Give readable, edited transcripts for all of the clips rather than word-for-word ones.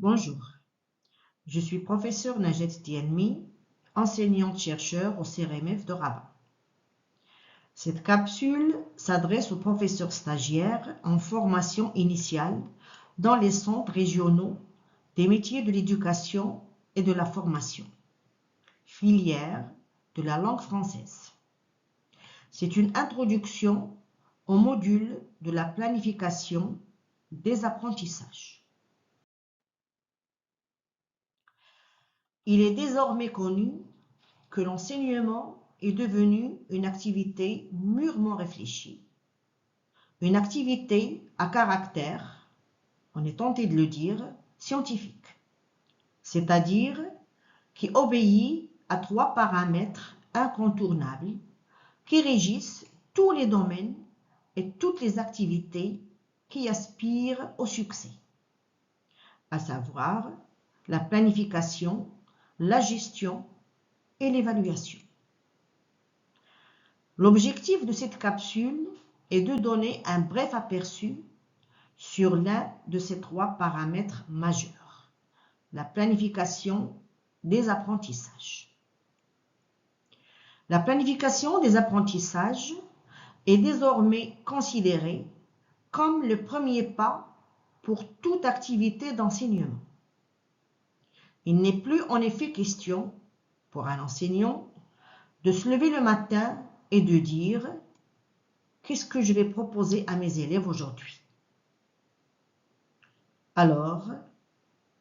Bonjour, je suis professeur Najet Tielmi, enseignante-chercheur au CRMF de Rabat. Cette capsule s'adresse aux professeurs stagiaires en formation initiale dans les centres régionaux des métiers de l'éducation et de la formation, filière de la langue française. C'est une introduction au module de la planification des apprentissages. Il est désormais connu que l'enseignement est devenu une activité mûrement réfléchie, une activité à caractère, on est tenté de le dire, scientifique, c'est-à-dire qui obéit à 3 paramètres incontournables qui régissent tous les domaines et toutes les activités qui aspirent au succès, à savoir la planification, la gestion et l'évaluation. L'objectif de cette capsule est de donner un bref aperçu sur l'un de ces 3 paramètres majeurs, la planification des apprentissages. La planification des apprentissages est désormais considérée comme le premier pas pour toute activité d'enseignement. Il n'est plus en effet question, pour un enseignant, de se lever le matin et de dire « Qu'est-ce que je vais proposer à mes élèves aujourd'hui ?» Alors,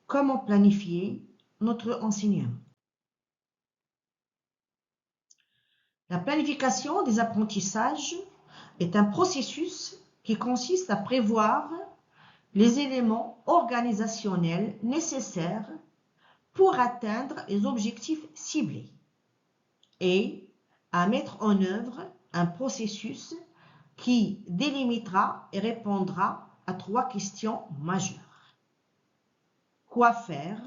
comment planifier notre enseignement? La planification des apprentissages est un processus qui consiste à prévoir les éléments organisationnels nécessaires pour atteindre les objectifs ciblés et à mettre en œuvre un processus qui délimitera et répondra à 3 questions majeures. Quoi faire?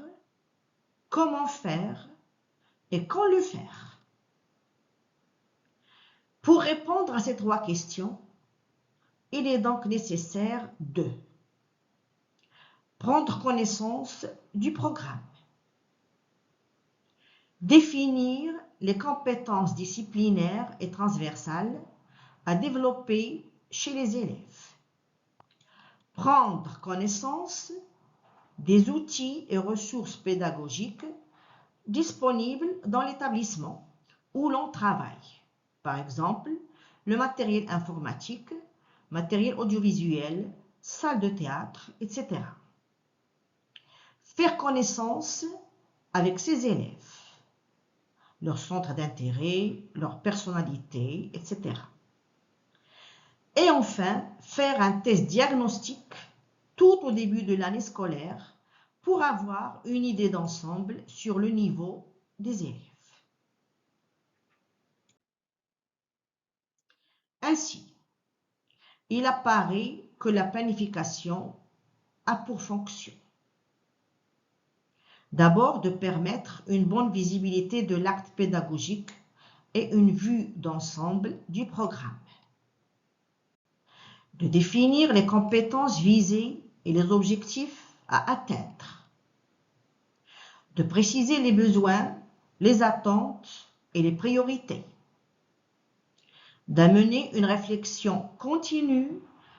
Comment faire? Et quand le faire? Pour répondre à ces 3 questions, il est donc nécessaire de prendre connaissance du programme, définir les compétences disciplinaires et transversales à développer chez les élèves, prendre connaissance des outils et ressources pédagogiques disponibles dans l'établissement où l'on travaille, par exemple le matériel informatique, matériel audiovisuel, salle de théâtre, etc. Faire connaissance avec ses élèves, leur centre d'intérêt, leur personnalité, etc. Et enfin, faire un test diagnostique tout au début de l'année scolaire pour avoir une idée d'ensemble sur le niveau des élèves. Ainsi, il apparaît que la planification a pour fonction d'abord de permettre une bonne visibilité de l'acte pédagogique et une vue d'ensemble du programme, de définir les compétences visées et les objectifs à atteindre, de préciser les besoins, les attentes et les priorités, d'amener une réflexion continue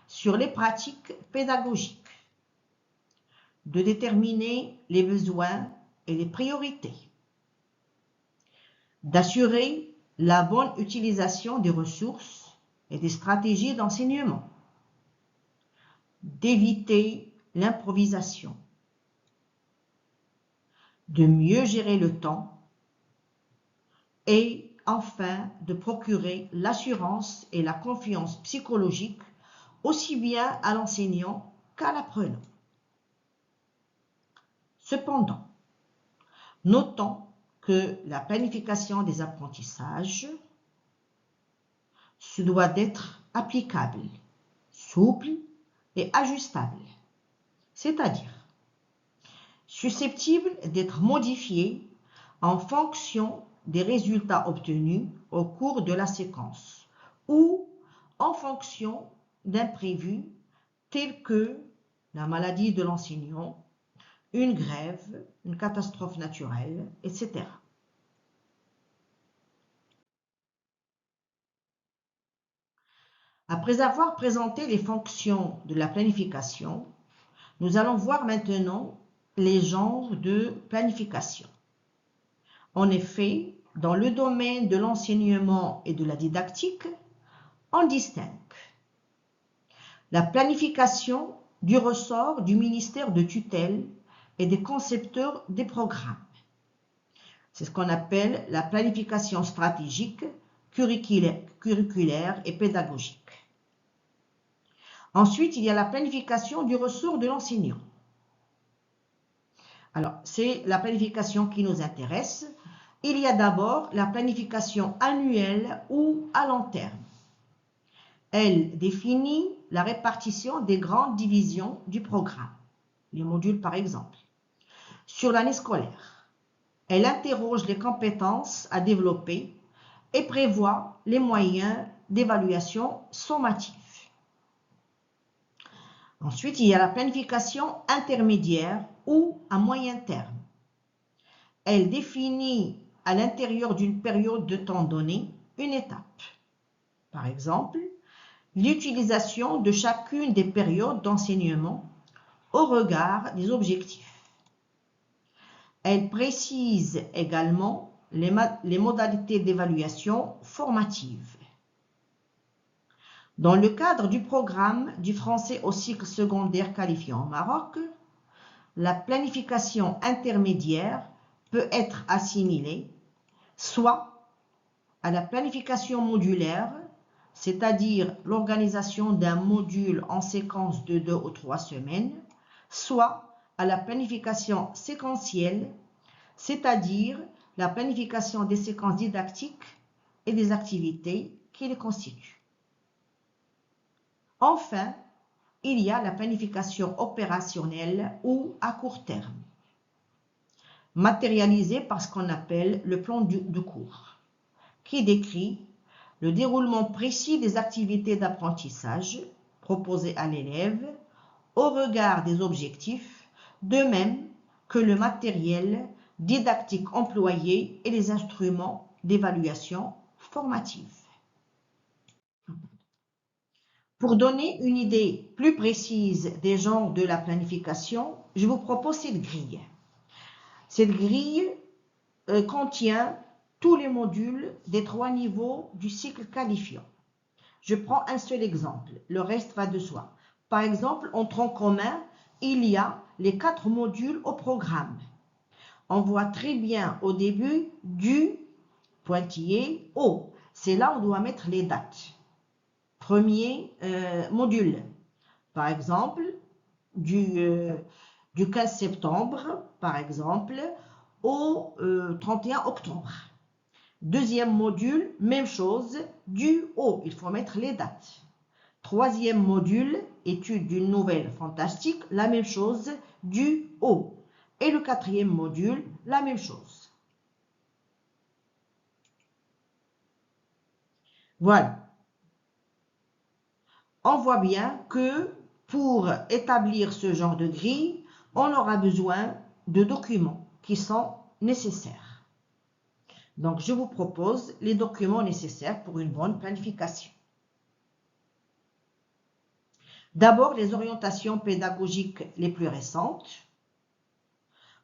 sur les pratiques pédagogiques, de déterminer les besoins et les priorités, d'assurer la bonne utilisation des ressources et des stratégies d'enseignement, d'éviter l'improvisation, de mieux gérer le temps et enfin de procurer l'assurance et la confiance psychologique aussi bien à l'enseignant qu'à l'apprenant. Cependant, notons que la planification des apprentissages se doit d'être applicable, souple et ajustable, c'est-à-dire susceptible d'être modifiée en fonction des résultats obtenus au cours de la séquence ou en fonction d'imprévus tels que la maladie de l'enseignant, une grève, une catastrophe naturelle, etc. Après avoir présenté les fonctions de la planification, nous allons voir maintenant les genres de planification. En effet, dans le domaine de l'enseignement et de la didactique, on distingue la planification du ressort du ministère de tutelle et des concepteurs des programmes. C'est ce qu'on appelle la planification stratégique, curriculaire et pédagogique. Ensuite, il y a la planification du ressort de l'enseignant. Alors, c'est la planification qui nous intéresse. Il y a d'abord la planification annuelle ou à long terme. Elle définit la répartition des grandes divisions du programme, les modules par exemple, sur l'année scolaire. Elle interroge les compétences à développer et prévoit les moyens d'évaluation sommative. Ensuite, il y a la planification intermédiaire ou à moyen terme. Elle définit à l'intérieur d'une période de temps donnée une étape. Par exemple, l'utilisation de chacune des périodes d'enseignement au regard des objectifs. Elle précise également les modalités d'évaluation formative. Dans le cadre du programme du français au cycle secondaire qualifiant au Maroc, la planification intermédiaire peut être assimilée soit à la planification modulaire, c'est-à-dire l'organisation d'un module en séquence de 2 ou 3 semaines, soit à la planification séquentielle, c'est-à-dire la planification des séquences didactiques et des activités qui les constituent. Enfin, il y a la planification opérationnelle ou à court terme, matérialisée par ce qu'on appelle le plan de cours, qui décrit le déroulement précis des activités d'apprentissage proposées à l'élève au regard des objectifs, de même que le matériel didactique employé et les instruments d'évaluation formative. Pour donner une idée plus précise des genres de la planification, je vous propose cette grille. Cette grille contient tous les modules des 3 niveaux du cycle qualifiant. Je prends un seul exemple, le reste va de soi. Par exemple, en tronc commun, il y a les 4 modules au programme. On voit très bien au début du pointillé au. C'est là où on doit mettre les dates. Premier module, par exemple, du 15 septembre, par exemple, au 31 octobre. Deuxième module, même chose, du au, il faut mettre les dates. Troisième module, étude d'une nouvelle fantastique, la même chose, du au. Et le quatrième module, la même chose. Voilà. On voit bien que pour établir ce genre de grille, on aura besoin de documents qui sont nécessaires. Donc, je vous propose les documents nécessaires pour une bonne planification. D'abord, les orientations pédagogiques les plus récentes.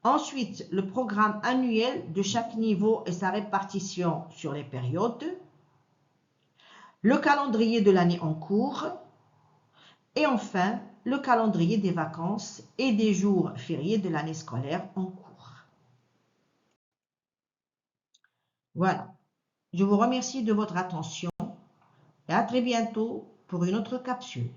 Ensuite, le programme annuel de chaque niveau et sa répartition sur les périodes. Le calendrier de l'année en cours. Et enfin, le calendrier des vacances et des jours fériés de l'année scolaire en cours. Voilà. Je vous remercie de votre attention et à très bientôt pour une autre capsule.